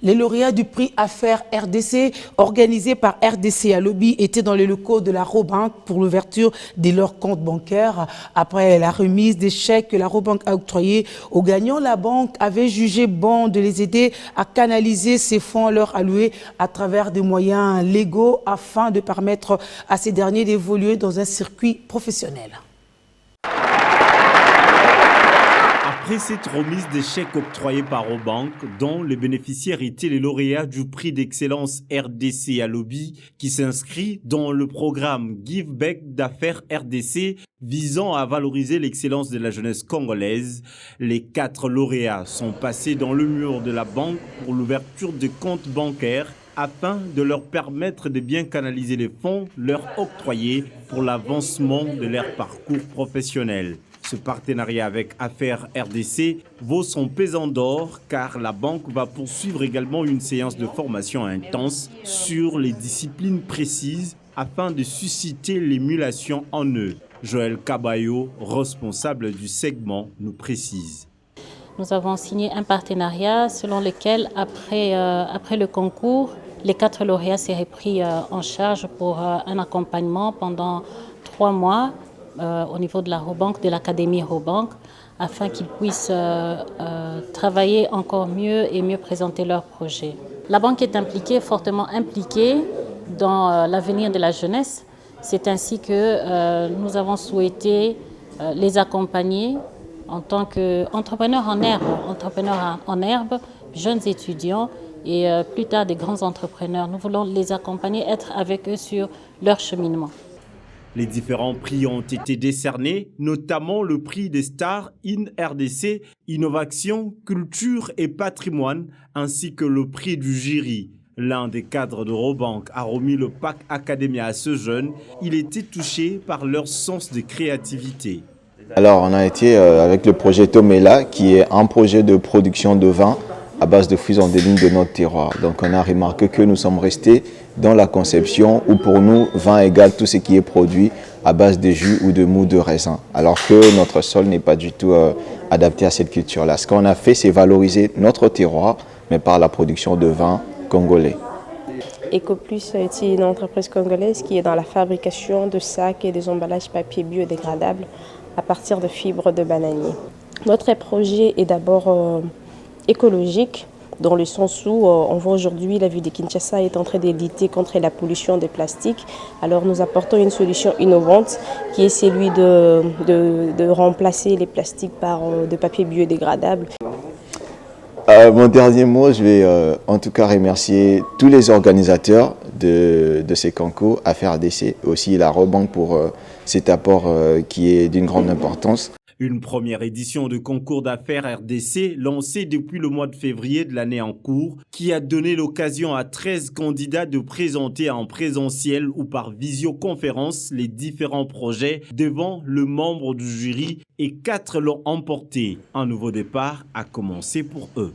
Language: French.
Les lauréats du prix Affaires RDC, organisé par RDC à Lobby, étaient dans les locaux de la Robank pour l'ouverture de leurs comptes bancaires. Après la remise des chèques que la Robank a octroyés aux gagnants, la banque avait jugé bon de les aider à canaliser ces fonds leur alloués à travers des moyens légaux afin de permettre à ces derniers d'évoluer dans un circuit professionnel. Après cette remise des chèques octroyés par Robank, dont les bénéficiaires étaient les lauréats du prix d'excellence RDC à Lobby, qui s'inscrit dans le programme Give Back d'affaires RDC visant à valoriser l'excellence de la jeunesse congolaise, les 4 lauréats sont passés dans le mur de la banque pour l'ouverture de comptes bancaires afin de leur permettre de bien canaliser les fonds leur octroyés pour l'avancement de leur parcours professionnel. Ce partenariat avec Affaires RDC vaut son pesant d'or car la banque va poursuivre également une séance de formation intense sur les disciplines précises afin de susciter l'émulation en eux. Joël Cabayo, responsable du segment, nous précise. Nous avons signé un partenariat selon lequel, après le concours, les 4 lauréats seraient pris en charge pour un accompagnement pendant 3 mois au niveau de la Robank, de l'académie Robank, afin qu'ils puissent travailler encore mieux et mieux présenter leurs projets. La banque est fortement impliquée dans l'avenir de la jeunesse. C'est ainsi que nous avons souhaité les accompagner en tant qu'entrepreneurs en herbe, jeunes étudiants et plus tard des grands entrepreneurs. Nous voulons les accompagner, être avec eux sur leur cheminement. Les différents prix ont été décernés, notamment le prix des stars in RDC, Innovation, Culture et Patrimoine, ainsi que le prix du jury. L'un des cadres de Robank a remis le pack Academia à ce jeune. Il était touché par leur sens de créativité. Alors on a été avec le projet Tomela, qui est un projet de production de vin à base de fruits endémiques de notre terroir. Donc on a remarqué que nous sommes restés dans la conception où pour nous, vin égale tout ce qui est produit à base de jus ou de mou de raisin. Alors que notre sol n'est pas du tout adapté à cette culture-là. Ce qu'on a fait, c'est valoriser notre terroir, mais par la production de vin congolais. EcoPlus est une entreprise congolaise qui est dans la fabrication de sacs et des emballages papier biodégradables à partir de fibres de bananier. Notre projet est d'abord écologique, dans le sens où on voit aujourd'hui la ville de Kinshasa est en train de lutter contre la pollution des plastiques. Alors nous apportons une solution innovante qui est celui de remplacer les plastiques par de papier biodégradable. Mon dernier mot, je vais en tout cas remercier tous les organisateurs de ces concours, Affaires RDC, aussi la Robank pour cet apport qui est d'une grande importance. Une première édition de concours d'affaires RDC lancée depuis le mois de février de l'année en cours qui a donné l'occasion à 13 candidats de présenter en présentiel ou par visioconférence les différents projets devant le membre du jury et 4 l'ont emporté. Un nouveau départ a commencé pour eux.